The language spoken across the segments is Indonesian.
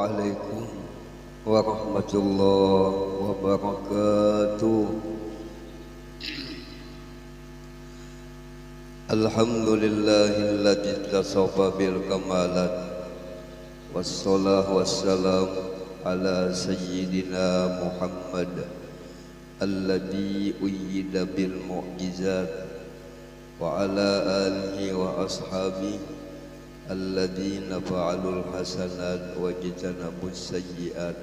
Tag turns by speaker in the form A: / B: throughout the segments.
A: Assalamualaikum warahmatullahi wabarakatuh. Alhamdulillahilladzi tasafa bil kamalat, wassalatu wassalam ala sayyidina Muhammad alladzi uyyida bil mu'jizat wa ala alihi wa ashabihi alladzina fa'alul hasanat wa jitanabus sayyiat.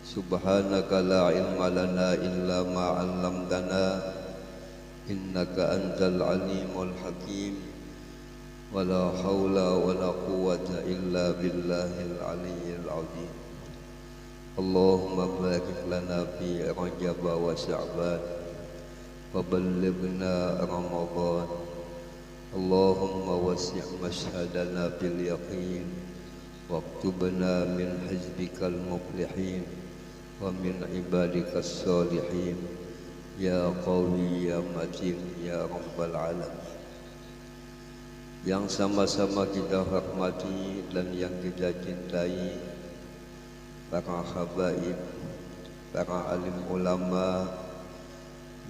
A: Subhanaka la ilma lana illa ma 'allamtana innaka antal alimul hakim. Wa la haula wa la quwwata illa billahil aliyyil azim. Allahumma barik lana fi Rajab wa Sya'ban wa ballighna Ramadan. Allahumma wasi' mashhadana bil yaqin waktubna min hizbikal muflihin wa min ibadikas salihin ya qawi ya matin ya rabbal alamin. Yang sama-sama kita hormati dan yang kita cintai para habaib, para alim ulama,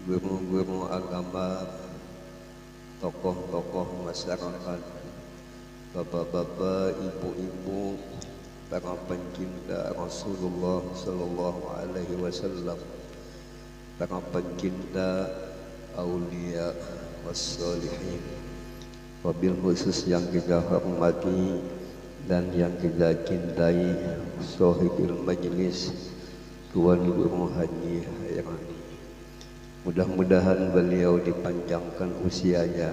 A: guru-guru agama, tokoh-tokoh masyarakat, bapak-bapak, ibu-ibu, para pencinta Rasulullah Sallallahu Alaihi Wasallam, para pencinta aulia wassalihin, wabil khusus yang kita hormati dan yang kita cintai, sahibul majlis Tuan Guru Haji Hairani. Mudah-mudahan beliau dipanjangkan usianya,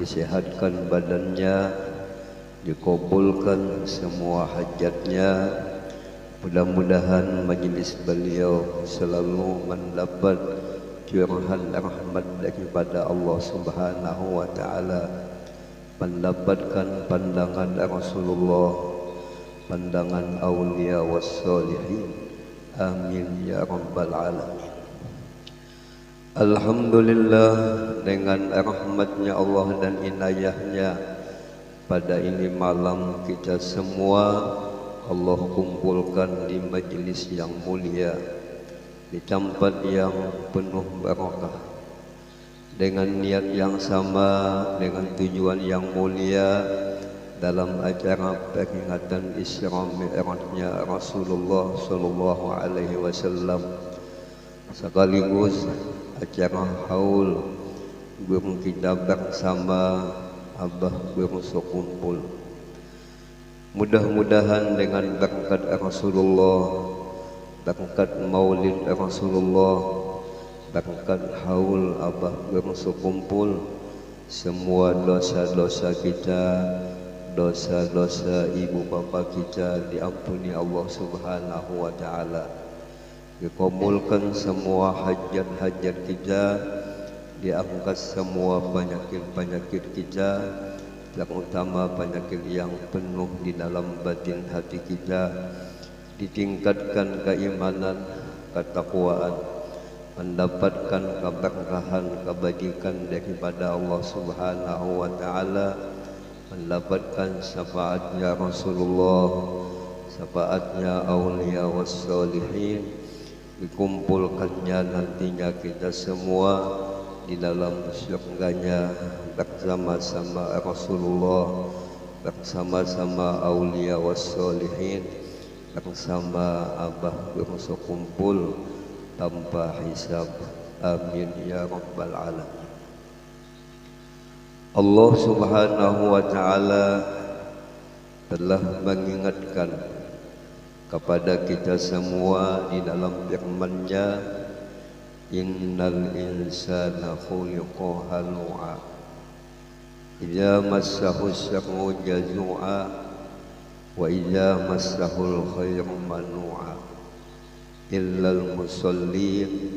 A: disehatkan badannya, dikabulkan semua hajatnya. Mudah-mudahan majelis beliau selalu mendapat curahan rahmat daripada Allah Subhanahu wa taala, mendapatkan pandangan Rasulullah, pandangan aulia wassalihin. Amin ya rabbal alamin. Alhamdulillah, dengan rahmatnya Allah dan inayahnya, pada ini malam kita semua Allah kumpulkan di majlis yang mulia, di tempat yang penuh barakah, dengan niat yang sama, dengan tujuan yang mulia, dalam acara peringatan Isra Mi'rajnya Rasulullah Sallallahu Alaihi Wasallam, sekaligus acara haul guru kita bersama Abah Guru sekumpul. Mudah-mudahan dengan berkat Rasulullah, berkat maulid Rasulullah, berkat haul Abah Guru sekumpul, semua dosa-dosa kita, dosa-dosa ibu bapa kita diampuni Allah Subhanahu wa taala. Dikabulkan semua hajat-hajat kita, diangkat semua penyakit-penyakit kita, terutama penyakit yang penuh di dalam batin hati kita, ditingkatkan keimanan, ketakwaan, mendapatkan keberkahan, kebajikan daripada Allah Subhanahu wa taala, mendapatkan syafaatnya Rasulullah, syafaatnya aulia wassalihin, dikumpulkannya nantinya kita semua di dalam surganya bersama-sama Rasulullah, bersama-sama aulia wassalihin, bersama Abah Guru sekumpul tanpa hisab. Amin ya rabbal alamin. Allah Subhanahu wa taala telah mengingatkan kepada kita semua di dalam firman-Nya, innal insana khuliqa halu'a idza massahu syarru jazu'a wa idza massahul khairu manu'a illal musallin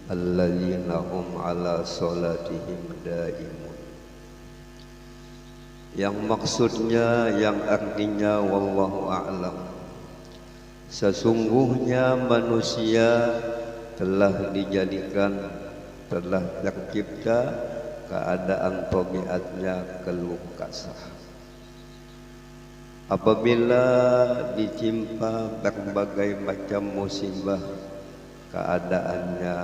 A: alladzina hum ala salatihim daimun. Yang maksudnya, yang artinya wallahu a'lam, sesungguhnya manusia telah dijadikan, telah tercipta keadaan tabiatnya keluh kesah. apabila ditimpa berbagai macam musibah, keadaannya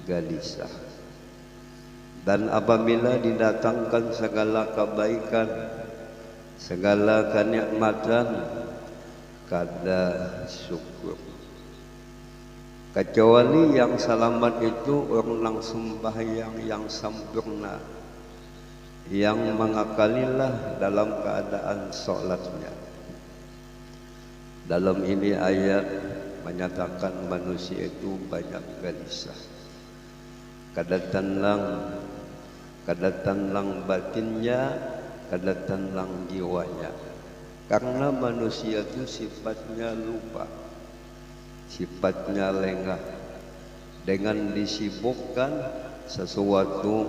A: gelisah. Dan apabila didatangkan segala kebaikan, segala kenikmatan, kada syukur. Kecuali yang selamat itu orang sembahyang yang sempurna, yang mengakalilah dalam keadaan sholatnya. Dalam ini ayat menyatakan manusia itu banyak gelisah. Kadang-kadang batinnya, kadang-kadang jiwanya. Karena manusia itu sifatnya lupa, sifatnya lengah dengan disibukkan sesuatu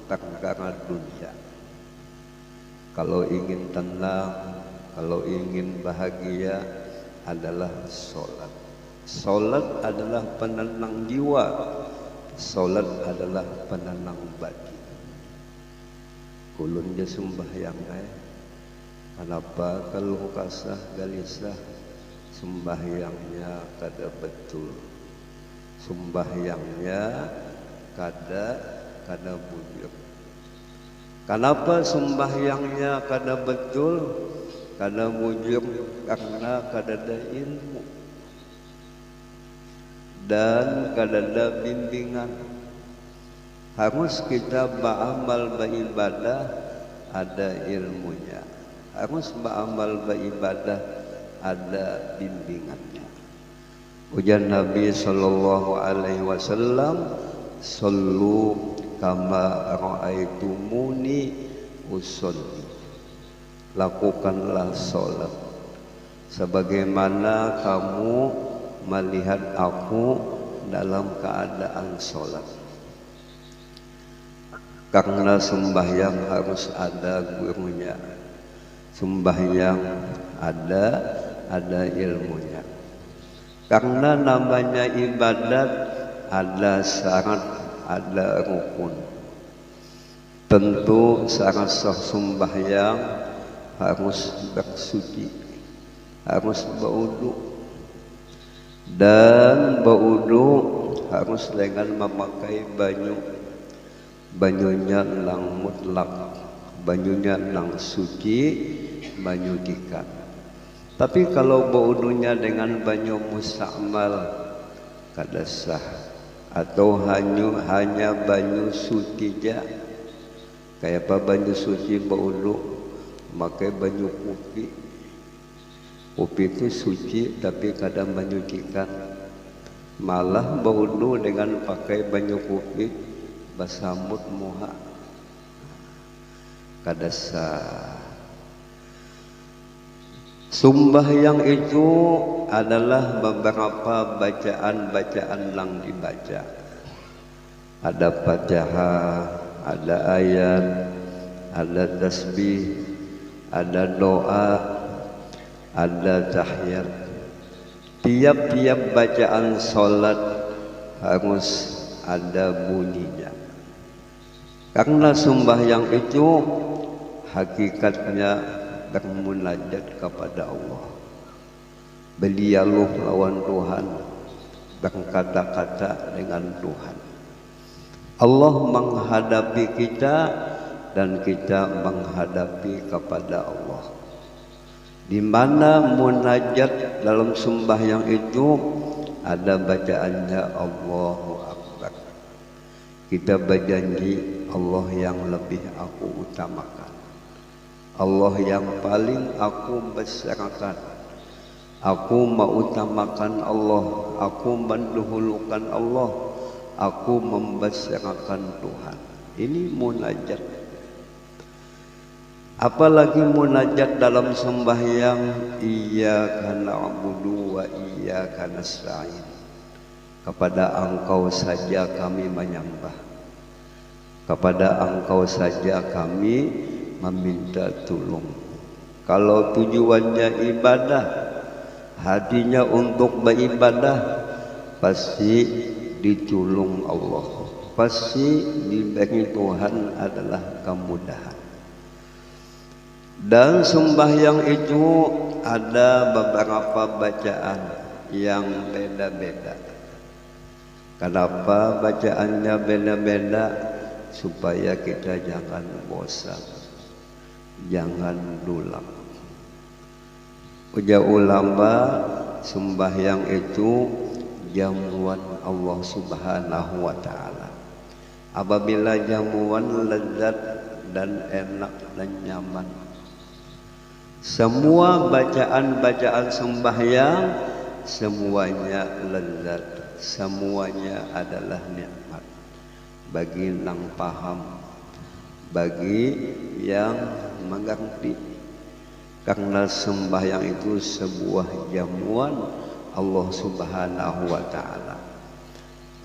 A: perkara dunia. Kalau ingin tenang, kalau ingin bahagia adalah sholat. Sholat adalah penenang jiwa, sholat adalah penenang batin. Kulun dia sembahyang kenapa kalau kasah gelisah? Sembahyangnya kada betul, sembahyangnya kada bujur. Kenapa sembahyangnya kada betul, kada bujur? Karena kada ada ilmu dan kada ada bimbingan. Harus kita beramal beribadah ada ilmunya, harus beramal beribadah ada bimbingannya. Ujar Nabi sallallahu alaihi wasallam, "Shallu kama ra'aitumuni usolli." Lakukanlah salat sebagaimana kamu melihat aku dalam keadaan salat. Karena sembahyang harus ada gurunya, sembahyang ada ilmunya. Karena namanya ibadat ada syarat, ada rukun. Tentu syarat sah sembahyang harus bersuci, harus berwudu, dan berwudu harus dengan memakai banyunya lang mutlak, banyunya lang suci, banyu dikat. Tapi kalau berwudunya dengan banyu mustakmal kada sah, atau hanya banyu suci aja. Kayak apa banyu suci berwudu? Pakai banyu kopi itu suci tapi kadang banyu dikat. Malah berwudu dengan pakai banyu kopi basamut muha kada sah. Sembahyang itu adalah beberapa bacaan-bacaan yang dibaca. Ada Fatihah, ada ayat, ada tasbih, ada doa, ada tahiyat. Tiap-tiap bacaan salat harus ada bunyinya. Karena sembahyang itu hakikatnya bermunajat kepada Allah, berdialog lawan Tuhan, berkata-kata dengan Tuhan. Allah menghadapi kita dan kita menghadapi kepada Allah. Di mana munajat dalam sembahyang itu ada bacaannya Allahu Akbar. Kita berjanji Allah yang lebih aku utamakan, Allah yang paling aku besarkan. Aku mengutamakan Allah, aku mendahulukan Allah, aku membesarkan Tuhan. Ini munajat. Apalagi munajat dalam sembahyang, iyyaka na'budu wa iyyaka nasta'in. Kepada Engkau saja kami menyembah, kepada Engkau saja kami meminta tolong. Kalau tujuannya ibadah, hatinya untuk beribadah, pasti ditolong Allah, pasti diberi Tuhan adalah kemudahan. Dan sembahyang itu ada beberapa bacaan yang beda-beda. Kenapa bacaannya beda-beda? Supaya kita jangan bosan, jangan dulang. Ujar ulama, sembahyang itu jamuan Allah Subhanahu wa Ta'ala. Apabila jamuan lezat dan enak dan nyaman, semua bacaan-bacaan sembahyang semuanya lezat, semuanya adalah nikmat bagi yang paham, bagi yang mengerti. Karena sembahyang itu sebuah jamuan Allah Subhanahu wa Ta'ala.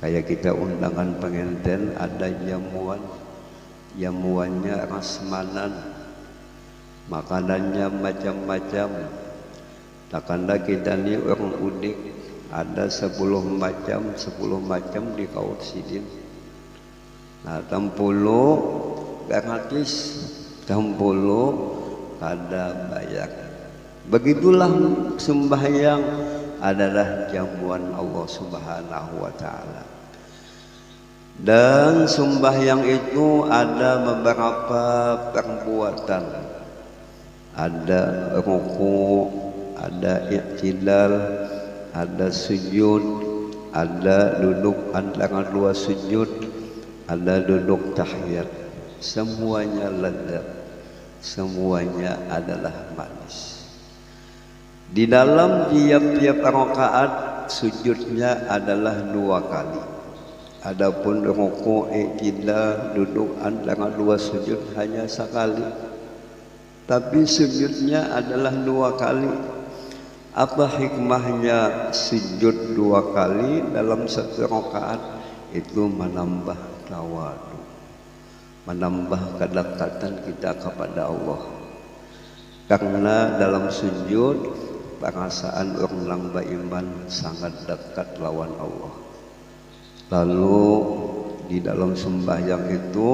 A: Kayak kita undangan pengantin ada jamuan, jamuannya rasmanan, makanannya macam-macam. Takkanlah kita ni orang udik, ada 10 macam di kaut sidin. Nah, tampulu gratis, tampulu ada bayar. Begitulah sembahyang adalah jamuan Allah Subhanahu wa Ta'ala. Dan sembahyang itu ada beberapa perbuatan. Ada ruku', ada i'tidal, ada sujud, ada duduk antara dua sujud, ada duduk tahiyat. Semuanya lezat, semuanya adalah manis. Di dalam tiap-tiap rakaat sujudnya adalah 2 kali. Adapun ruku', i'tidal, duduk antara dua sujud hanya sekali. Tapi sujudnya adalah 2 kali. Apa hikmahnya sujud 2 kali dalam satu rakaat? Itu menambah tawadu, menambah kedekatan kita kepada Allah. Karena dalam sujud perasaan orang beriman sangat dekat lawan Allah. Lalu di dalam sembahyang itu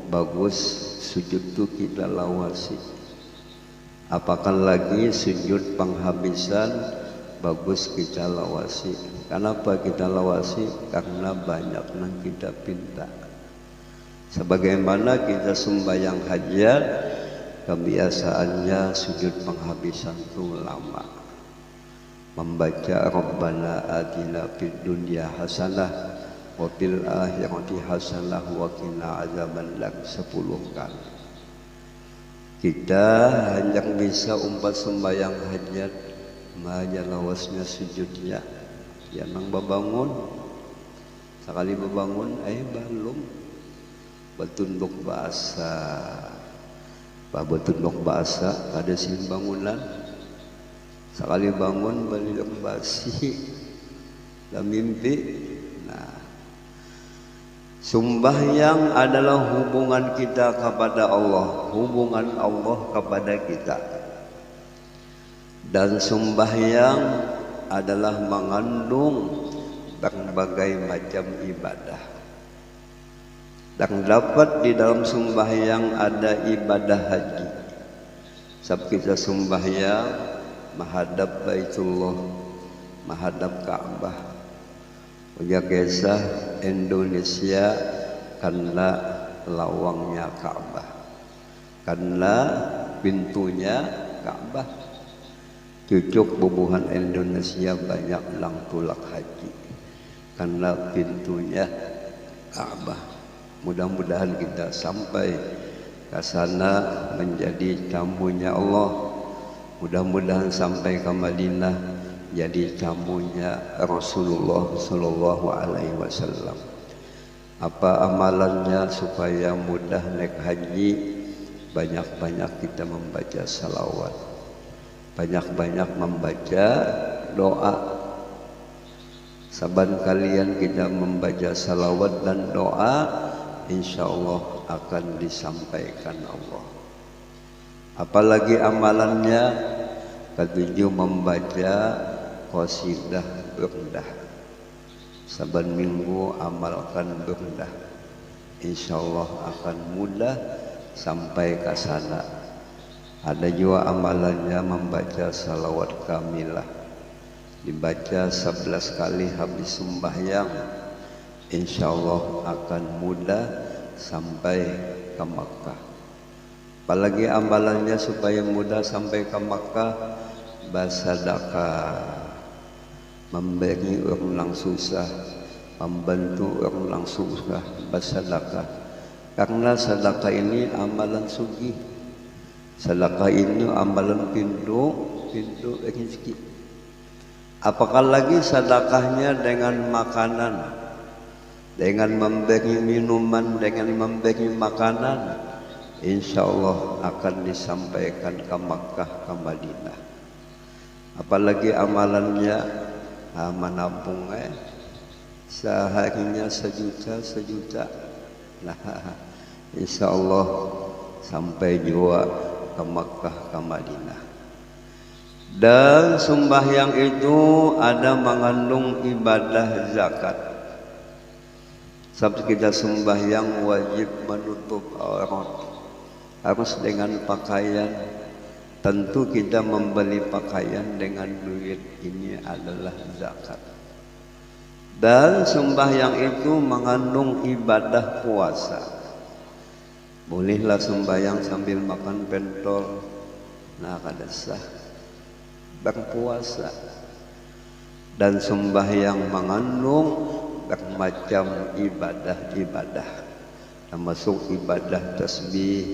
A: bagus sujud itu kita lawasi. Apakah lagi sujud penghabisan bagus kita lawasi. Kenapa kita lawasi? Karena banyak yang kita pinta. Sebagaimana kita sembahyang hajat, kebiasaannya sujud penghabisan itu lama. Membaca Rabbana atina fid dunya hasanah wa fil akhirati hasanah wa qina azabannar 10 kali. Kita hanya bisa umpat sembahyang hajat, maja lawasnya sujudnya. Ya nang babangun, sekali babangun, belum betunduk bahasa, betunduk bahasa, ada sin bangunan. Sekali bangun balik basi, dan mimpi. Sembahyang adalah hubungan kita kepada Allah, hubungan Allah kepada kita. Dan sembahyang adalah mengandung berbagai macam ibadah. Dan dapat di dalam sembahyang ada ibadah haji. Sebab kita sembahyang menghadap Baitullah, menghadap Ka'bah. Punya kisah Indonesia karena lawangnya Ka'bah, karena pintunya Ka'bah. Cucuk bubuhan Indonesia banyak lang tulak haji karena pintunya Ka'bah. Mudah-mudahan kita sampai ke sana menjadi tamunya Allah. Mudah-mudahan sampai ke Madinah jadi tamunya Rasulullah Sallallahu Alaihi Wasallam. Apa amalannya supaya mudah naik haji? Banyak-banyak kita membaca salawat, banyak-banyak membaca doa. Saban kalian kita membaca salawat dan doa, insya Allah akan disampaikan Allah. Apalagi amalannya, ketujuh membaca qasidah burdah. Saban minggu amalkan burdah, insya Allah akan mudah sampai ke sana. Ada juga amalannya membaca salawat kamilah, dibaca 11 kali habis sembahyang, insya Allah akan mudah sampai ke Makkah. Apalagi amalannya supaya mudah sampai ke Makkah, bersedekah, memberi orang yang susah, membantu orang yang susah, bersedekah. Karena sedekah ini amalan sugih. Sedekah ini amalan pintu rezeki. Apakah lagi sedekahnya dengan makanan, dengan memberi minuman, dengan memberi makanan, insya Allah akan disampaikan ke Makkah, ke Madinah. Apalagi amalannya menabung seharinya sejuta. Nah, insya Allah sampai juga ke Makkah, ke Madinah. Dan sembahyang itu ada mengandung ibadah zakat. Sebab kita sembahyang wajib menutup aurat, harus dengan pakaian. Tentu kita membeli pakaian dengan duit, ini adalah zakat. Dan sembahyang itu mengandung ibadah puasa. Bolehlah sembahyang sambil makan pentol, nah kada sah, berpuasa. Dan sembahyang mengandung bermacam ibadah-ibadah, termasuk ibadah tasbih,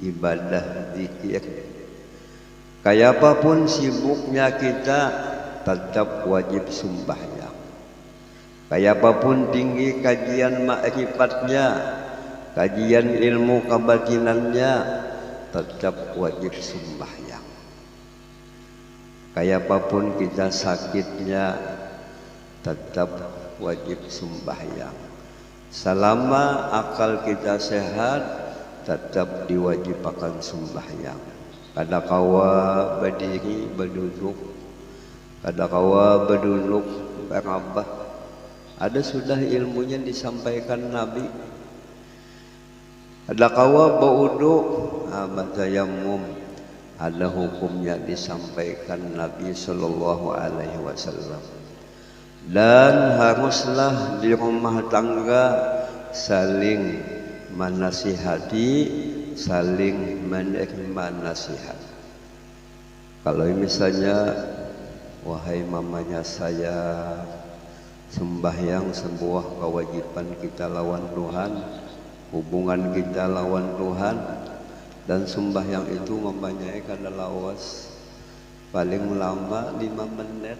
A: ibadah zikir. Kayak apapun sibuknya kita, tetap wajib sembahyang. Kayak apapun tinggi kajian ma'rifatnya, kajian ilmu kebatinannya, tetap wajib sembahyang. Kayak apapun kita sakitnya, tetap wajib sembahyang. Selama akal kita sehat, tetap diwajibkan sembahyang. Kada kawa berdiri berduduk, kada kawa berduduk berabah. Ada sudah ilmunya disampaikan Nabi. Ada kawa baudu, tayammum, ada hukumnya disampaikan Nabi Sallallahu Alaihi Wasallam. Dan haruslah di rumah tangga saling menasihati, saling menerima nasihat. Kalau misalnya, wahai mamanya saya, sembahyang sebuah kewajiban kita lawan Tuhan, hubungan kita lawan Tuhan, dan sembahyang itu membanyakan lawas paling lama 5 menit,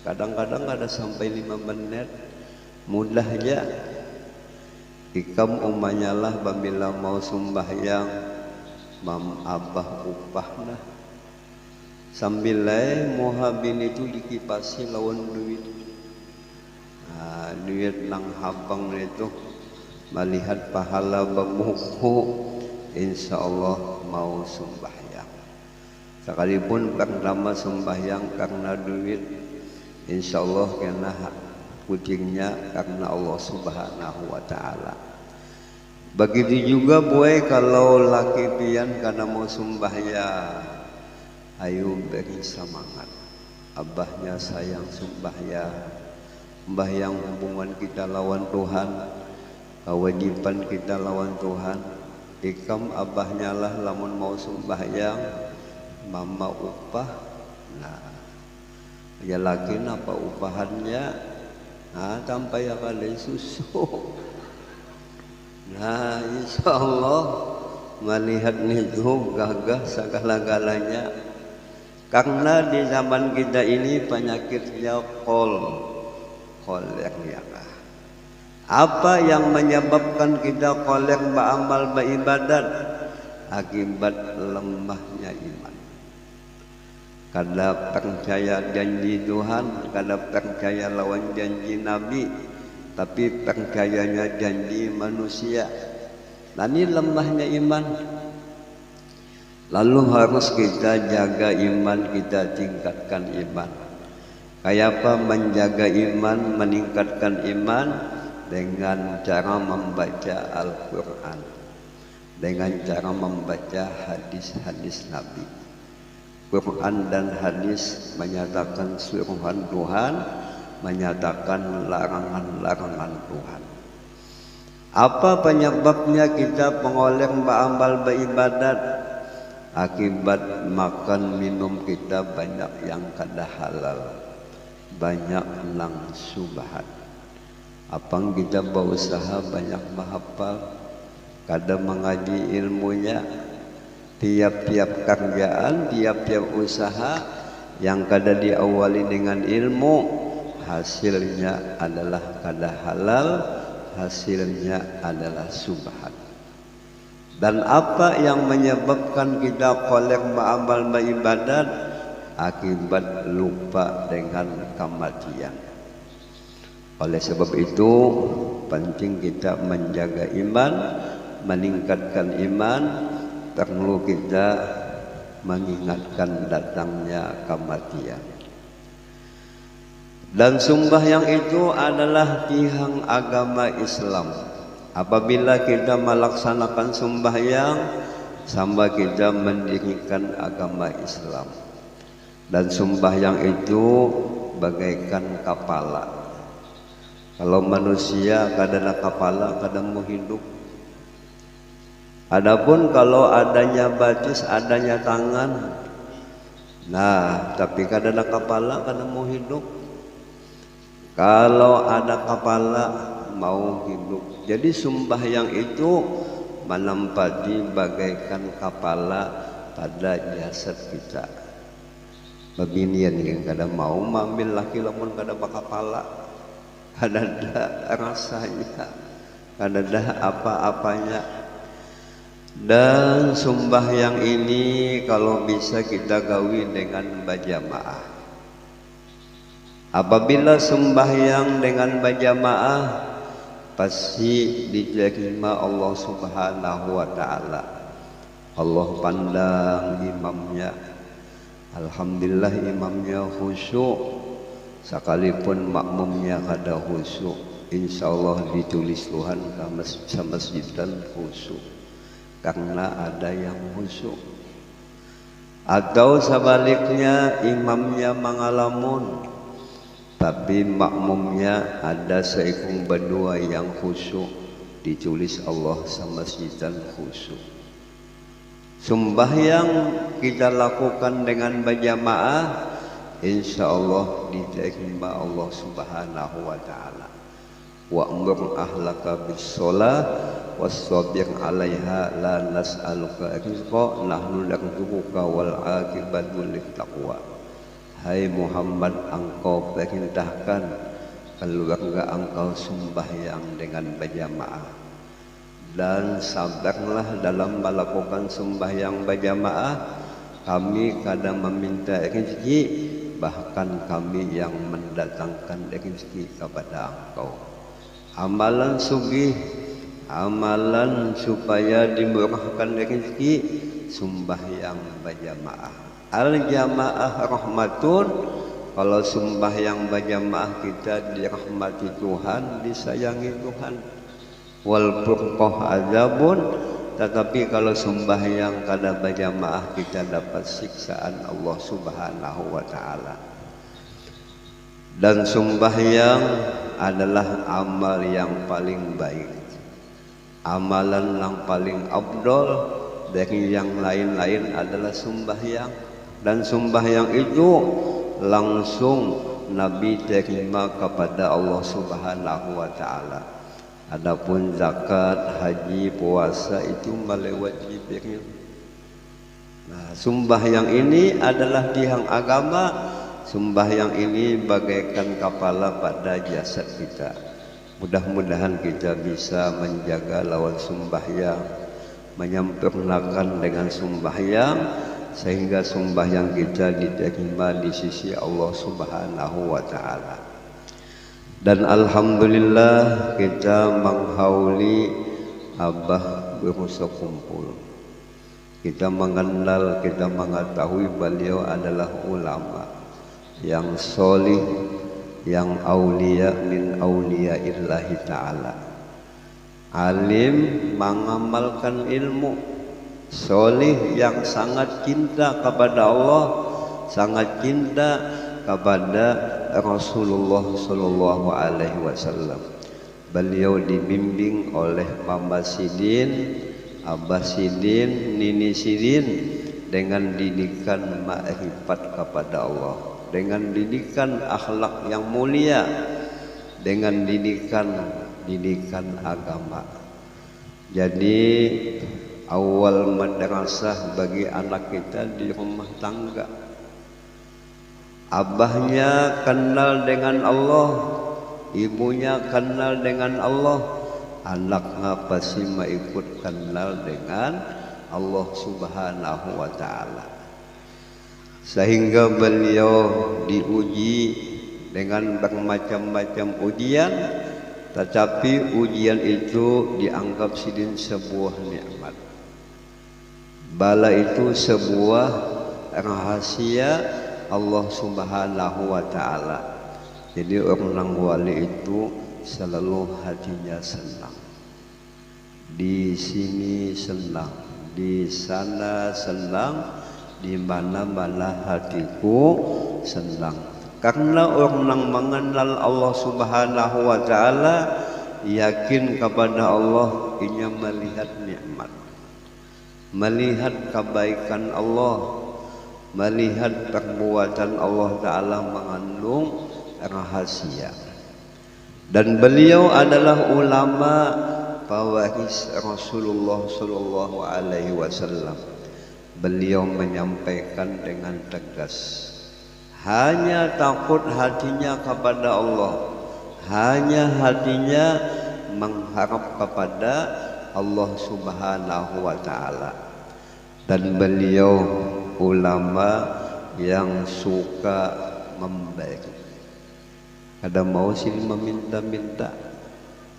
A: kadang-kadang ada sampai 5 menit. Mudahnya ikam umanya lah bila mau sembahyang mam abah upah nah sambil muhabin itu dikipasi lawan duit. Duit nang habang itu melihat pahala bemuku, insya Allah mau sembahyang. Sekalipun pertama sembahyang karena duit, insya Allah kena kucingnya karena Allah Subhanahu wa Ta'ala. Begitu juga boy kalau laki pian karena mau sembahyang, ayo beri semangat. Abahnya sayang sembahyang. Sembahyang hubungan kita lawan Tuhan, kewajiban kita lawan Tuhan. Ikam abahnya lah lamun mau sembahyang, mama upah. Nah, ya lagi apa upahannya? Nah, sampai kali susu. Nah, insya Allah melihat itu gagah segala-galanya. Karena di zaman kita ini penyakitnya kolek. Apa yang menyebabkan kita kolek beramal beribadat? Akibat lemahnya iman. Kada percaya janji Tuhan, kada percaya lawan janji Nabi, tapi percayanya janji manusia. Nah, ini lemahnya iman. Lalu harus kita jaga iman, kita tingkatkan iman. Kayak apa menjaga iman, meningkatkan iman? Dengan cara membaca Al-Quran. dengan cara membaca hadis-hadis Nabi. Quran dan hadis menyatakan suruhan Tuhan, menyatakan larangan-larangan Tuhan. Apa penyebabnya kita mengoleh beramal beribadat? Akibat makan minum kita banyak yang kada halal, banyak nang subhat. Apang kita berusaha banyak menghafal, kada mengaji ilmunya. Tiap-tiap kerjaan, tiap-tiap usaha yang kada diawali dengan ilmu, hasilnya adalah kada halal, hasilnya adalah subhat. Dan apa yang menyebabkan kita kolek beramal beribadat? Akibat lupa dengan kematian. Oleh sebab itu penting kita menjaga iman, meningkatkan iman. Perlu kita mengingatkan datangnya kematian. Dan sembahyang itu adalah tiang agama Islam. Apabila kita melaksanakan sembahyang, sama kita mendirikan agama Islam. Dan sembahyang itu bagaikan kepala. Kalau manusia kadang kepala, kadang mau hidup. Adapun kalau adanya batis, adanya tangan, nah tapi kadang kepala, kadang mau hidup. Kalau ada kepala mau hidup. Jadi sembahyang itu menempati bagaikan kepala pada jasad kita. Beginian yang kadang mau ambil laki lamun kada kepala, kada ada rasanya, kada ada apa-apanya. Dan sembahyang ini kalau bisa kita gawi dengan berjamaah. Apabila sembahyang dengan berjamaah, pasti diterima Allah Subhanahu wa Ta'ala. Allah pandang imamnya, alhamdulillah imamnya khusyuk, sekalipun makmumnya kada khusyuk, insya Allah ditulis Tuhan sama masjid dan khusyuk. Karena ada yang khusyuk. Atau sebaliknya imamnya mangalamun, tapi makmumnya ada seikung berdua yang khusyuk, ditulis Allah sama masjidan khusyuk. Sembahyang kita lakukan dengan berjamaah, insya Allah diterima Allah Subhanahu wa Ta'ala. Wa'mur ahlaka bis-shalah was-sabir 'alaiha la nas'aluka rizqa nahnu narzuquka wal 'aqibatu lit-taqwa. Hai Muhammad, engkau perintahkan keluarga engkau sembahyang dengan berjamaah, dan sabarlah dalam melakukan sembahyang berjamaah. Kami kadang meminta rezeki, bahkan kami yang mendatangkan rezeki kepada engkau. Amalan sugih, amalan supaya dimurahkan rezeki, sembahyang berjamaah. Al-jamaah rahmatun, kalau sembahyang berjamaah kita dirahmati Tuhan, disayangi Tuhan. Wal furqah azabun, tetapi kalau sembahyang kada berjamaah kita dapat siksaan Allah Subhanahu wa Ta'ala. Dan sembahyang adalah amal yang paling baik, amalan yang paling afdol dari yang lain-lain adalah sembahyang. Dan sembahyang itu langsung Nabi terima kepada Allah Subhanahu wa Ta'ala. Adapun zakat, haji, puasa itu melewati Jibril. Nah, sembahyang ini adalah tiang agama. Sembahyang ini bagaikan kepala pada jasad kita. Mudah-mudahan kita bisa menjaga lawan sembahyang, menyempurnakan dengan sembahyang, sehingga sembahyang kita diterima di sisi Allah Subhanahu wa Ta'ala. Dan alhamdulillah kita menghauli Abah berusaha kumpul. Kita mengenal, kita mengetahui beliau adalah ulama yang solih, yang aulia min aulia illahi ta'ala. alim mengamalkan ilmu, solih yang sangat cinta kepada Allah, sangat cinta kepada Rasulullah Sallallahu Alaihi Wasallam. Beliau dibimbing oleh Mama Sidin, Abah Sidin, Nini Sidin dengan didikan ma'rifat kepada Allah, dengan didikan akhlak yang mulia, dengan didikan agama. Jadi awal madrasah bagi anak kita di rumah tangga. Abahnya kenal dengan Allah, ibunya kenal dengan Allah, anaknya pasti mengikut kenal dengan Allah Subhanahu wa Ta'ala. Sehingga beliau diuji dengan bermacam-macam ujian, tetapi ujian itu dianggap sidin sebuah nikmat. Bala itu sebuah rahasia Allah Subhanahu wa Ta'ala. Jadi orang wali itu selalu hatinya senang. Di sini senang, di sana senang, di mana-mana hatiku senang. Karena orang mengenal Allah Subhanahu wa Ta'ala, yakin kepada Allah, ia melihat nikmat, melihat kebaikan Allah, melihat perbuatan Allah Ta'ala mengandung rahasia. Dan beliau adalah ulama pewaris Rasulullah Sallallahu Alaihi Wasallam. Beliau menyampaikan dengan tegas, hanya takut hatinya kepada Allah, hanya hatinya mengharap kepada Allah Subhanahu wa Ta'ala. Dan beliau ulama yang suka memberi. Kada mau silin meminta-minta,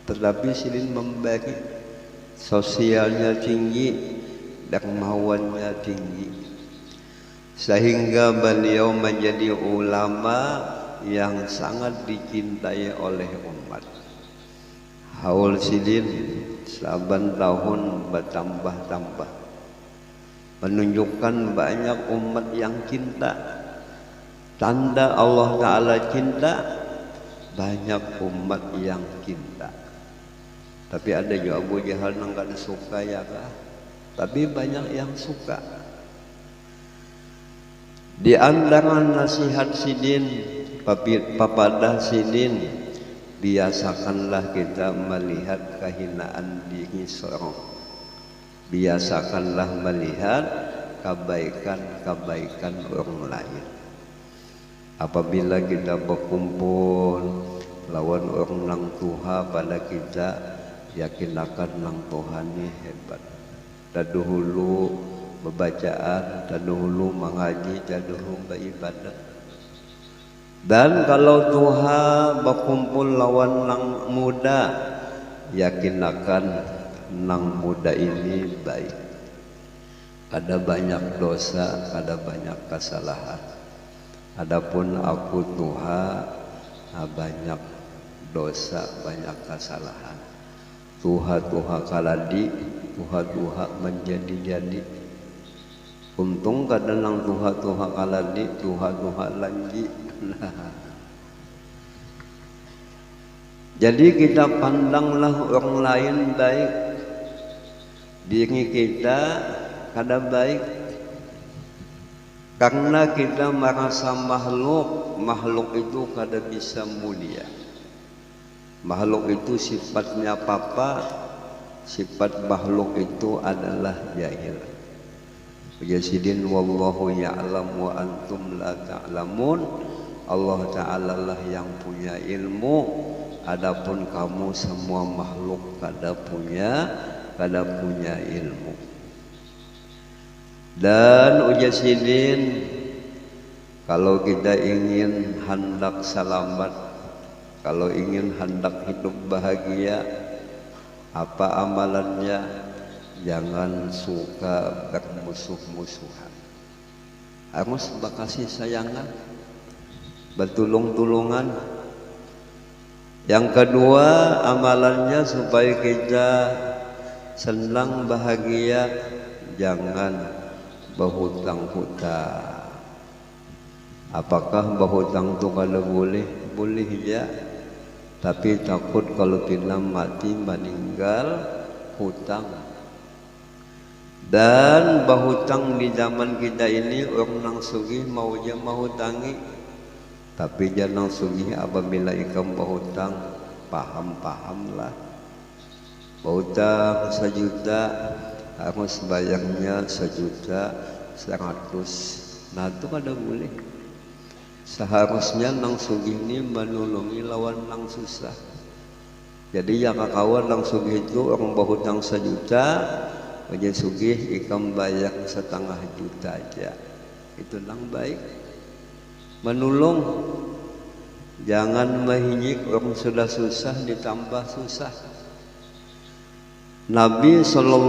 A: tetapi silin memberi. Sosialnya tinggi, dermawannya tinggi, sehingga beliau menjadi ulama yang sangat dicintai oleh umat. Haul silin saban tahun bertambah-tambah, menunjukkan banyak umat yang cinta. Tanda Allah Ta'ala cinta, banyak umat yang cinta. Tapi ada juga Abu Jahal yang gak suka ya kah? Tapi banyak yang suka. Di antara nasihat sidin, papadah sidin, biasakanlah kita melihat kehinaan diri seorang. Biasakanlah melihat kebaikan-kebaikan orang lain. Apabila kita berkumpul lawan orang nang Tuha pada kita, yakin akan nang Tuhan ini hebat. Dahulu bacaan, dahulu mengaji, dahulu beribadah. Dan kalau Tuhan berkumpul lawan nang muda, yakin akan nang muda ini baik. Ada banyak dosa, ada banyak kesalahan. Adapun aku Tuhan, banyak dosa, banyak kesalahan. Tuhan kaladi, Tuhan menjadi-jadi. Untung kadang Tuhan kaladi, Tuhan lanji. Jadi kita pandanglah orang lain baik, diri kita kada baik. Karena kita merasa makhluk itu kada bisa mulia. Makhluk itu sifatnya apa? Sifat makhluk itu adalah jahil. Yasidin wallahu ya'lam wa antum la ta'lamun. Allah Ta'ala lah yang punya ilmu, adapun kamu semua makhluk kada punya ilmu. Dan ujasidin, kalau kita ingin hendak selamat, kalau ingin hendak hidup bahagia, apa amalannya? Jangan suka bermusuh-musuhan. Harus berkasih sayangan, bertulung-tulungan. Yang kedua, amalannya supaya kita senang bahagia, jangan berhutang-hutang. Apakah berhutang itu kalau boleh? Boleh ya. Tapi takut kalau kita mati meninggal hutang. Dan berhutang di zaman kita ini orang nang sugih mau je menghutangi. Tapi jangan sugih apabila ikam berhutang, paham-pahamlah. Berhutang 1 juta, harus bayarnya 1.100.000. Nah itu kada boleh. Seharusnya nang sugih ini menolongi lawan nang susah. Jadi yang kawan nang sugih itu orang berhutang 1 juta, menjadi sugih ikam bayar 1,5 juta aja. Itu nang baik. Menolong, jangan menyinyik orang sudah susah ditambah susah. Nabi SAW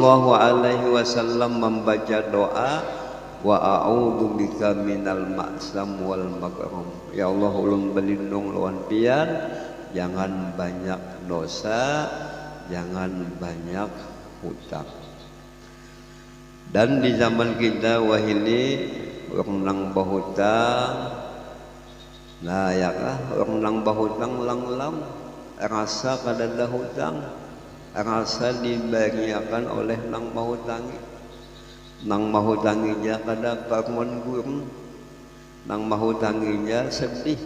A: membaca doa, wa a'udzu bika minal ma'sam wal magrum. Ya Allah, ulun berlindung lawan pian, jangan banyak dosa, jangan banyak hutang. Dan di zaman kita wahili orang nang berhutang, nah ya kah orang nang berhutang lang-lang rasa kadada hutang, rasa dibagiakan oleh nang menghutangi. Nang menghutanginya kada bangun gurung, nang menghutanginya sedih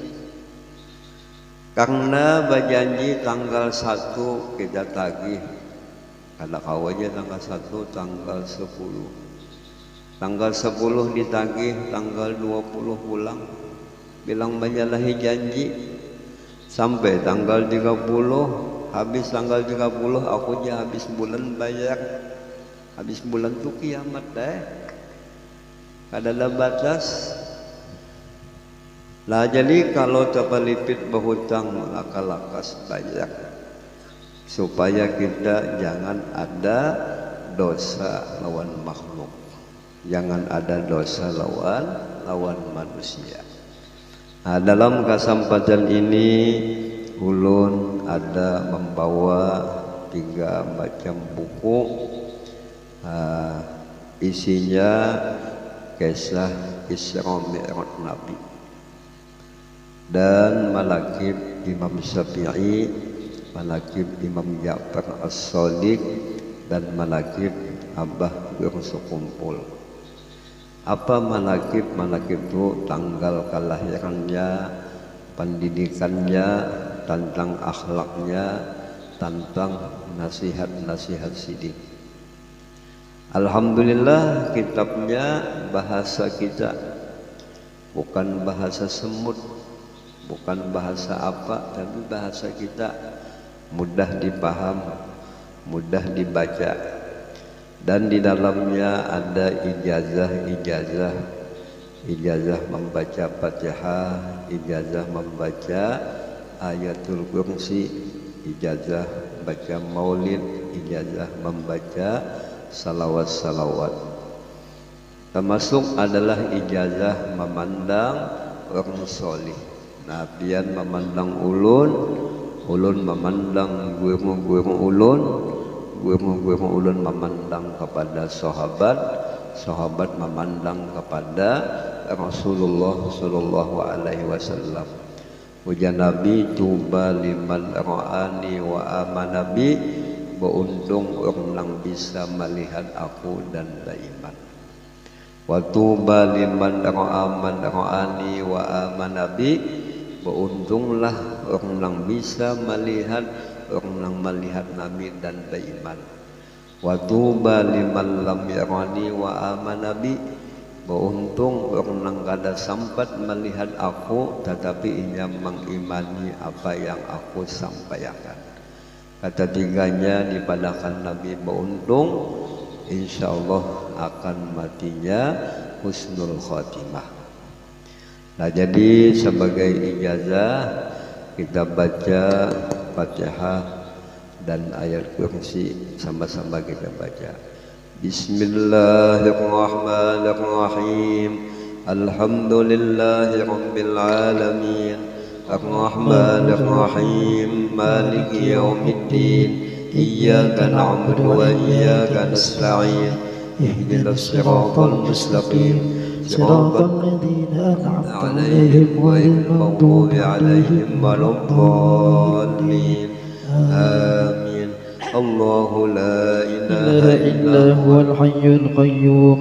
A: karena berjanji tanggal 1 kita tagih, kada kawaja tanggal 1, tanggal 10, tanggal 10 ditagih, tanggal 20 pulang, bilang menyalahi janji sampai tanggal 30, habis tanggal 30 aku aja habis bulan bayar. Habis bulan tu kiamat deh. Kada ada batas. Lah jadi kalau terpelipit berhutang maka lakas bayar. Supaya kita jangan ada dosa lawan makhluk. Jangan ada dosa lawan manusia. Nah, dalam kesempatan ini ulun ada membawa 3 macam buku. Isinya kisah Isra Mi'raj Nabi dan manaqib Imam Syafi'i, manaqib Imam Ja'far As-Shadiq, dan manaqib Abah Guru Sekumpul. Apa manaqib? Manaqib itu tanggal kelahirannya, pendidikannya, tentang akhlaknya, tentang nasihat-nasihat sidik. Alhamdulillah kitabnya bahasa kita, bukan bahasa semut, bukan bahasa apa, tapi bahasa kita, mudah dipaham, mudah dibaca. Dan di dalamnya ada ijazah membaca Fatihah, ijazah membaca ayatul kursi, ijazah baca maulid, ijazah membaca salawat-salawat. Termasuk adalah ijazah memandang orang solih. Nah, pian memandang ulun memandang guru-guru ulun, guru-guru ulun memandang kepada sahabat memandang kepada Rasulullah sallallahu alaihi wasallam. Ujar Nabi, tuba liman ra'ani wa amana bi, beruntung orang yang bisa melihat aku dan beriman. Wa tuba liman ra'ani wa amana bi, beruntunglah orang yang bisa melihat Nabi dan beriman. Wa tuba liman lam yarani wa amana bi, beruntung orang yang kada sempat melihat aku tetapi ia mengimani apa yang aku sampaikan. Kata tiganya dipadakan Nabi beruntung, insyaallah akan matinya husnul khotimah. Nah, jadi sebagai ijazah kita baca Fatihah dan ayat kursi, sama-sama kita baca. Bismillahirrahmanirrahim. Alhamdulillahi rabbil alamin. الرحمن الرحيم مالك يوم الدين إياك نعبد وإياك نستعين اهدنا الصراط المستقيم صراط الذين أنعمت عليهم غير المغضوب عليهم ولا الضالين آمين. الله لا إله إلا هو الحي القيوم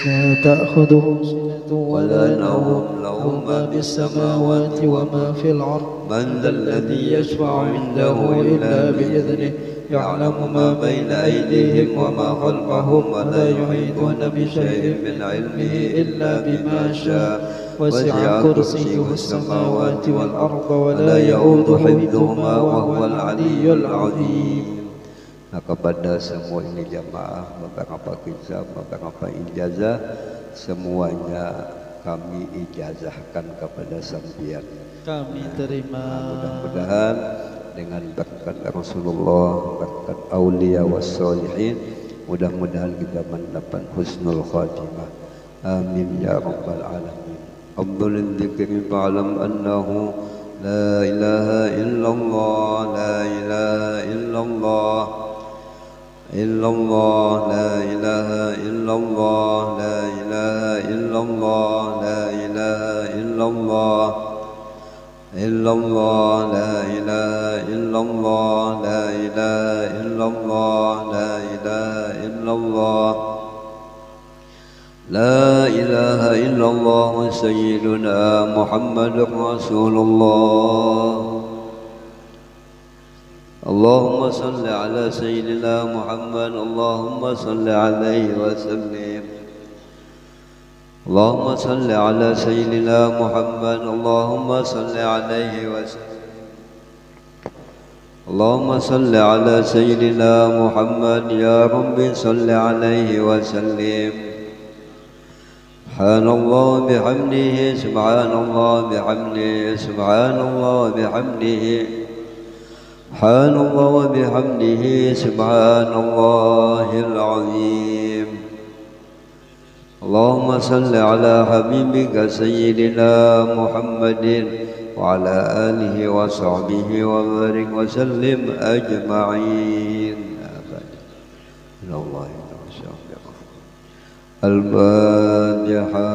A: لا تأخذه سنة ولا نوم له ما في السماوات وما في الأرض من ذا الذي يشفع عنده إلا بإذنه يعلم ما بين أيديهم وما خلفهم ولا يحيطون بشيء من علمه إلا بما شاء وسع كرسيه السماوات والأرض ولا يؤوده حفظهما وهو العلي العظيم. Nah, kepada semua ini jamaah, beberapa kisah, beberapa ijazah, semuanya kami ijazahkan kepada sambian. Kami terima. Mudah-mudahan dengan berkat Rasulullah, berkat aulia wassalihin, mudah-mudahan kita mendapat husnul khatimah. Amin ya rabbal alamin. Afdhalul dzikri fa'lam annahu la ilaha illallah, la ilaha illallah, illallah, la ilaha illallah, la ilaha illallah, la ilaha illallah, illallah, la ilaha illallah, la ilaha illallah, la ilaha illallah, la ilaha illallah sayyiduna Muhammadur Rasulullah. اللهم صل على سيدنا محمد اللهم صل عليه وسلم اللهم صل على سيدنا محمد اللهم صل عليه وسلم اللهم صل على سيدنا محمد يا رب صل عليه وسلم. سبحان الله بحمده سبحان الله بحمده سبحان الله بحمده سبحان الله وبحمده سبحان الله العظيم. اللهم صل على حبيبك سيدنا محمد وعلى آله وصحبه وبارك وسلم أجمعين. إلى الله الفاتحة.